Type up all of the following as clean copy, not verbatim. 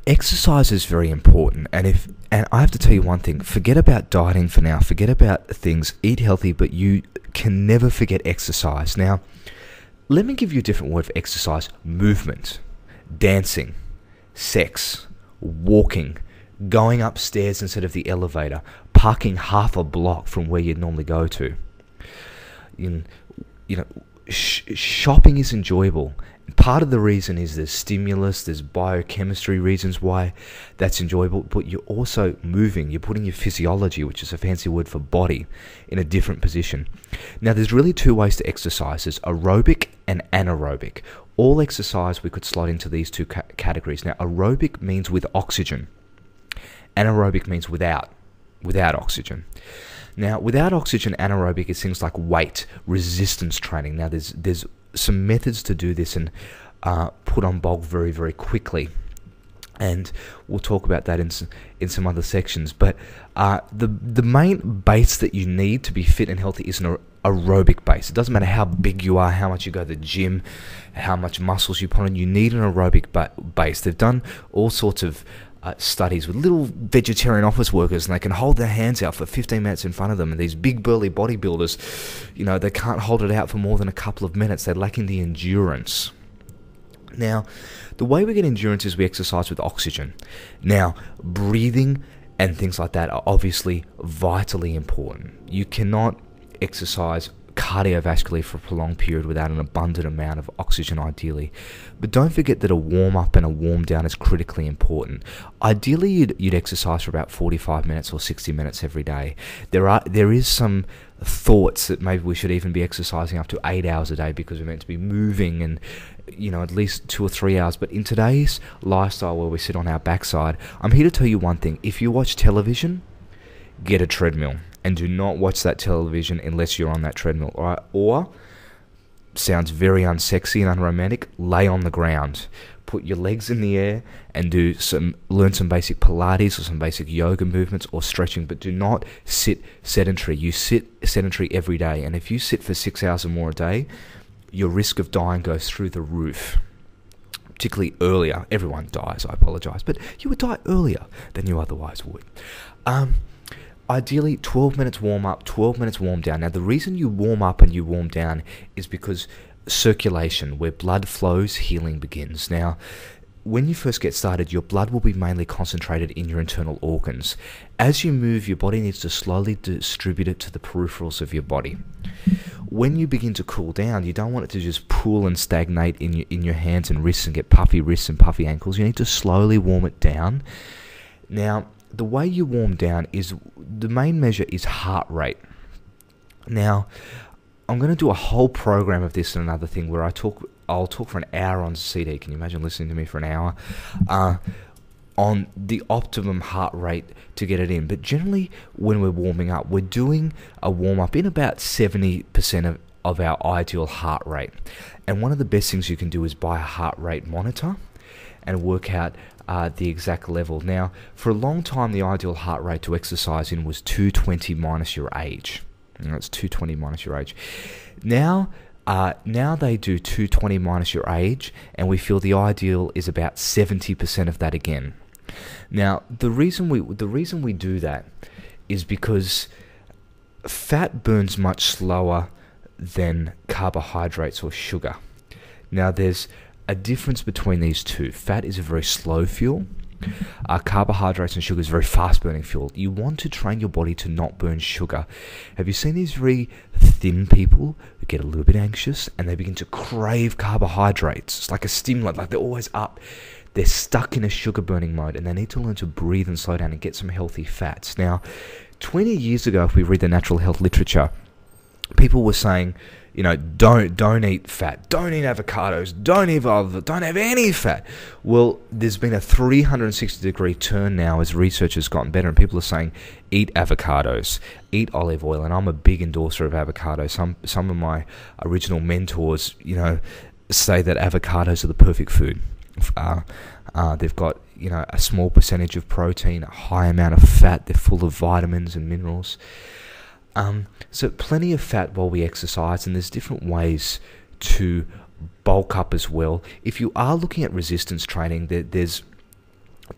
exercise is very important, and I have to tell you one thing: forget about dieting for now. Forget about things. Eat healthy, but you can never forget exercise. Now, let me give you a different word for exercise: movement, dancing, sex, walking, going upstairs instead of the elevator, parking half a block from where you'd normally go to. You know, shopping is enjoyable. Part of the reason is there's stimulus, there's biochemistry reasons why that's enjoyable, but you're also moving. You're putting your physiology, which is a fancy word for body, in a different position. Now, there's really two ways to exercise. There's aerobic and anaerobic. All exercise we could slot into these two categories. Now, aerobic means with oxygen. Anaerobic means without oxygen. Now, without oxygen, anaerobic is things like weight, resistance training. Now, there's some methods to do this and put on bulk very, very quickly. And we'll talk about that in some other sections. But the main base that you need to be fit and healthy is an aerobic base. It doesn't matter how big you are, how much you go to the gym, how much muscles you put on. You need an aerobic base. They've done all sorts of studies with little vegetarian office workers, and they can hold their hands out for 15 minutes in front of them, and these big burly bodybuilders, they can't hold it out for more than a couple of minutes. They're lacking the endurance. Now, the way we get endurance is we exercise with oxygen. Now, breathing and things like that are obviously vitally important. You cannot exercise cardiovascularly for a prolonged period without an abundant amount of oxygen, ideally. But don't forget that a warm-up and a warm-down is critically important. Ideally, you'd exercise for about 45 minutes or 60 minutes every day. There is some thoughts that maybe we should even be exercising up to 8 hours a day because we're meant to be moving and at least 2 or 3 hours. But in today's lifestyle where we sit on our backside, I'm here to tell you one thing. If you watch television, get a treadmill. And do not watch that television unless you're on that treadmill. Or sounds very unsexy and unromantic, lay on the ground. Put your legs in the air and learn some basic Pilates or some basic yoga movements or stretching, but do not sit sedentary. You sit sedentary every day, and if you sit for 6 hours or more a day, your risk of dying goes through the roof. Particularly earlier. Everyone dies, I apologize, but you would die earlier than you otherwise would. Ideally, 12 minutes warm up, 12 minutes warm down. Now, the reason you warm up and you warm down is because circulation, where blood flows, healing begins. Now, when you first get started, your blood will be mainly concentrated in your internal organs. As you move, your body needs to slowly distribute it to the peripherals of your body. When you begin to cool down, you don't want it to just pool and stagnate in your hands and wrists and get puffy wrists and puffy ankles. You need to slowly warm it down. Now, the way you warm down is, the main measure is heart rate. Now, I'm going to do a whole program of this and another thing where I'll talk for an hour on CD. Can you imagine listening to me for an hour? On the optimum heart rate to get it in. But generally, when we're warming up, we're doing a warm-up in about 70% of our ideal heart rate. And one of the best things you can do is buy a heart rate monitor and work out the exact level. Now, for a long time, the ideal heart rate to exercise in was 220 minus your age. It's 220 minus your age. Now they do 220 minus your age, and we feel the ideal is about 70% of that again. Now, the reason we do that is because fat burns much slower than carbohydrates or sugar. Now, there's a difference between these two. Fat is a very slow fuel. Carbohydrates and sugar is very fast-burning fuel. You want to train your body to not burn sugar. Have you seen these very thin people who get a little bit anxious and they begin to crave carbohydrates? It's like a stimulant, like they're always up. They're stuck in a sugar-burning mode, and they need to learn to breathe and slow down and get some healthy fats. Now, 20 years ago, if we read the natural health literature, people were saying, don't eat fat, don't eat avocados, don't have any fat. Well, there's been a 360-degree turn now as research has gotten better, and people are saying, eat avocados, eat olive oil, and I'm a big endorser of avocados. Some of my original mentors, say that avocados are the perfect food. They've got a small percentage of protein, a high amount of fat. They're full of vitamins and minerals. So plenty of fat while we exercise, and there's different ways to bulk up as well. If you are looking at resistance training, there's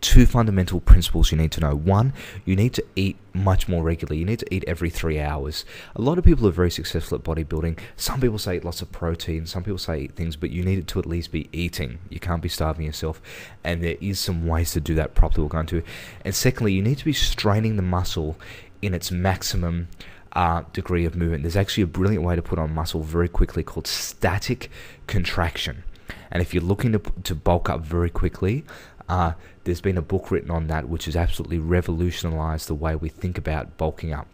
two fundamental principles you need to know. One, you need to eat much more regularly. You need to eat every 3 hours. A lot of people are very successful at bodybuilding. Some people say eat lots of protein. Some people say eat things, but you need it to at least be eating. You can't be starving yourself. And there is some ways to do that properly we'll go into. And secondly, you need to be straining the muscle in its maximum degree of movement. There's actually a brilliant way to put on muscle very quickly called static contraction. And if you're looking to bulk up very quickly, there's been a book written on that which has absolutely revolutionized the way we think about bulking up.